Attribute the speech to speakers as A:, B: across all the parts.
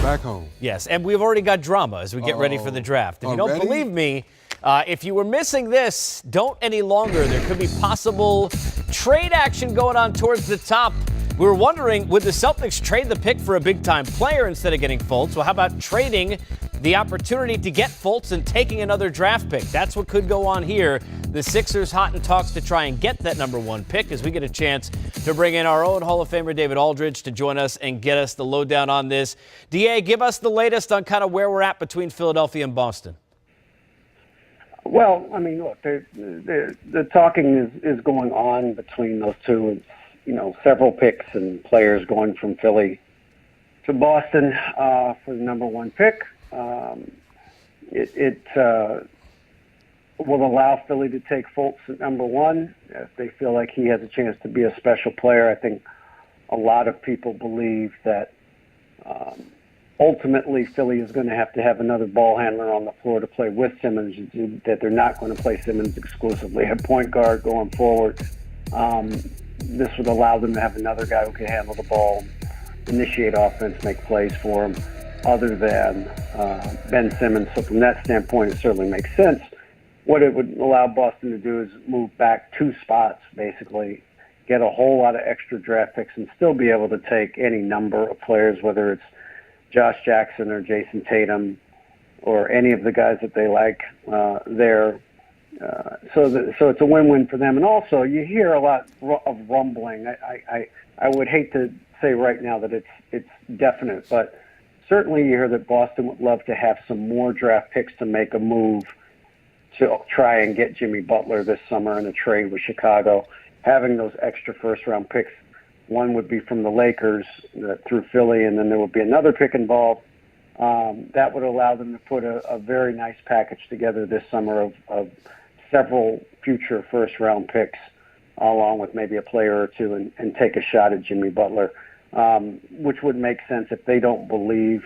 A: Back home.
B: Yes, and we've already got drama as we get ready for the draft. If you don't believe me, if you were missing this, don't any longer. There could be possible trade action going on towards the top. We were wondering, would the Celtics trade the pick for a big-time player instead of getting Fultz? Well, how about trading the opportunity to get Fultz and taking another draft pick? That's what could go on here. The Sixers hot in talks to try and get that number 1 pick as we get a chance to bring in our own Hall of Famer David Aldridge to join us and get us the lowdown on this. DA, give us the latest on kind of where we're at between Philadelphia and Boston.
C: Well, I mean, look, the talking is going on between those two. It's, several picks and players going from Philly to Boston for the number 1 pick. It will allow Philly to take Fultz at number 1 if they feel like he has a chance to be a special player. I think a lot of people believe that ultimately Philly is going to have another ball handler on the floor to play with Simmons, that they're not going to play Simmons exclusively at point guard going forward. This would allow them to have another guy who can handle the ball, initiate offense, make plays for him, other than Ben Simmons. So from that standpoint, it certainly makes sense. What it would allow Boston to do is move back 2 spots, basically, get a whole lot of extra draft picks, and still be able to take any number of players, whether it's Josh Jackson or Jason Tatum or any of the guys that they like there. So it's a win-win for them. And also, you hear a lot of rumbling. I would hate to say right now that it's definite, but certainly you hear that Boston would love to have some more draft picks to make a move to try and get Jimmy Butler this summer in a trade with Chicago. Having those extra first-round picks, one would be from the Lakers through Philly, and then there would be another pick involved. That would allow them to put a very nice package together this summer of several future first-round picks, along with maybe a player or two, and take a shot at Jimmy Butler, which would make sense if they don't believe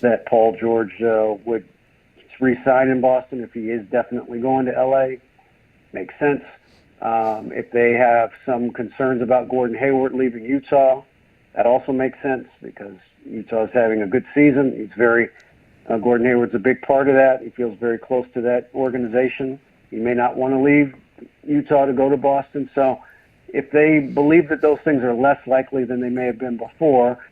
C: that Paul George would re-sign in Boston, if he is definitely going to L.A. Makes sense. If they have some concerns about Gordon Hayward leaving Utah, that also makes sense because Utah is having a good season. Gordon Hayward's a big part of that. He feels very close to that organization. He may not want to leave Utah to go to Boston. So if they believe that those things are less likely than they may have been before,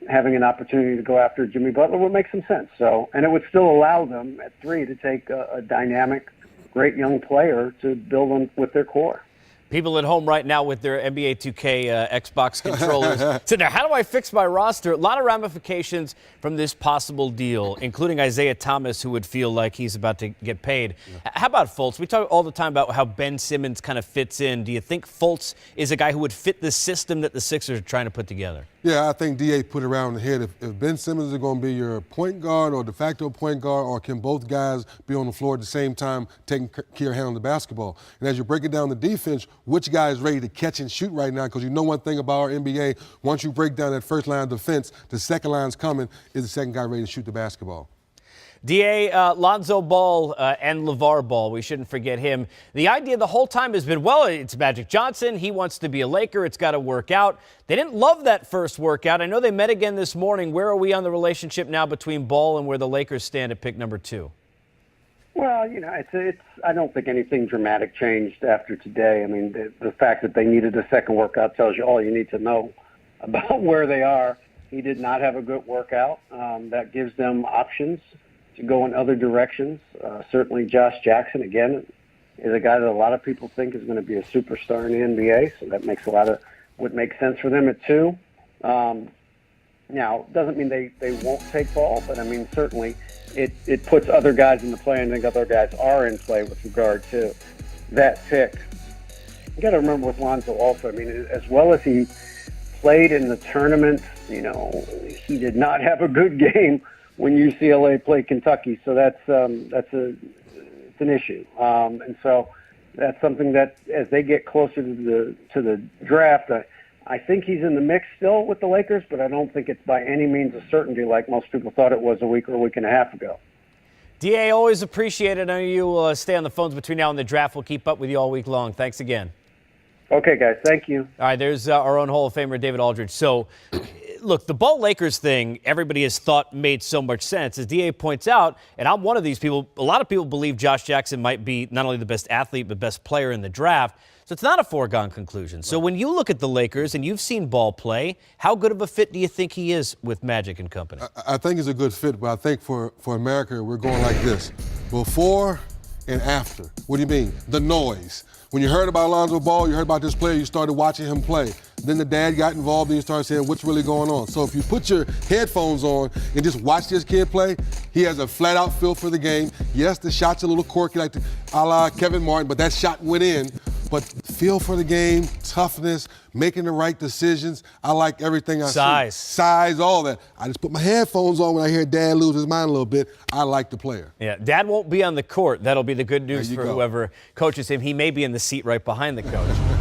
C: having an opportunity to go after Jimmy Butler would make some sense. And it would still allow them at 3 to take a dynamic, great young player to build on with their core.
B: People at home right now with their NBA 2K Xbox controllers sitting there, how do I fix my roster? A lot of ramifications from this possible deal, including Isaiah Thomas, who would feel like he's about to get paid. Yeah. How about Fultz? We talk all the time about how Ben Simmons kind of fits in. Do you think Fultz is a guy who would fit the system that the Sixers are trying to put together?
A: Yeah, I think D.A. put it around the head. If Ben Simmons is going to be your point guard or de facto point guard, or can both guys be on the floor at the same time taking care of handling the basketball? And as you break it down the defense, which guy is ready to catch and shoot right now? Because you know one thing about our NBA, once you break down that first line of defense, the second line's coming. Is the second guy ready to shoot the basketball?
B: D.A., Lonzo Ball and LeVar Ball, we shouldn't forget him. The idea the whole time has been, well, it's Magic Johnson. He wants to be a Laker. It's got to work out. They didn't love that first workout. I know they met again this morning. Where are we on the relationship now between Ball and where the Lakers stand at pick number 2?
C: Well, I don't think anything dramatic changed after today. I mean, the fact that they needed a second workout tells you all you need to know about where they are. He did not have a good workout. That gives them options to go in other directions. Certainly Josh Jackson, again, is a guy that a lot of people think is going to be a superstar in the NBA, so that makes would make sense for them at 2. Now, doesn't mean they won't take Ball, but I mean, certainly it puts other guys in the play, and I think other guys are in play with regard to that pick. You got to remember with Lonzo also, I mean, as well as he played in the tournament, he did not have a good game when UCLA played Kentucky, so it's an issue, and so that's something that as they get closer to the draft, I think he's in the mix still with the Lakers, but I don't think it's by any means a certainty like most people thought it was a week or a week and a half ago.
B: D.A., always appreciate it. I know you will stay on the phones between now and the draft. We'll keep up with you all week long. Thanks again.
C: Okay, guys. Thank you.
B: All right, there's our own Hall of Famer, David Aldridge. So, look, the Ball Lakers thing, everybody has thought made so much sense. As DA points out, and I'm one of these people, a lot of people believe Josh Jackson might be not only the best athlete, but best player in the draft. So it's not a foregone conclusion. So when you look at the Lakers and you've seen Ball play, how good of a fit do you think he is with Magic and company?
A: I think he's a good fit, but I think for America, we're going like this. Before and after. What do you mean? The noise. When you heard about Alonzo Ball, you heard about this player, you started watching him play. Then the dad got involved and you started saying, what's really going on? So if you put your headphones on and just watch this kid play, he has a flat-out feel for the game. Yes, the shot's a little quirky, like a la Kevin Martin, but that shot went in. But feel for the game, toughness, making the right decisions. I like everything I see. Size, all that. I just put my headphones on when I hear Dad lose his mind a little bit. I like the player.
B: Yeah, Dad won't be on the court. That'll be the good news for whoever coaches him. He may be in the seat right behind the coach.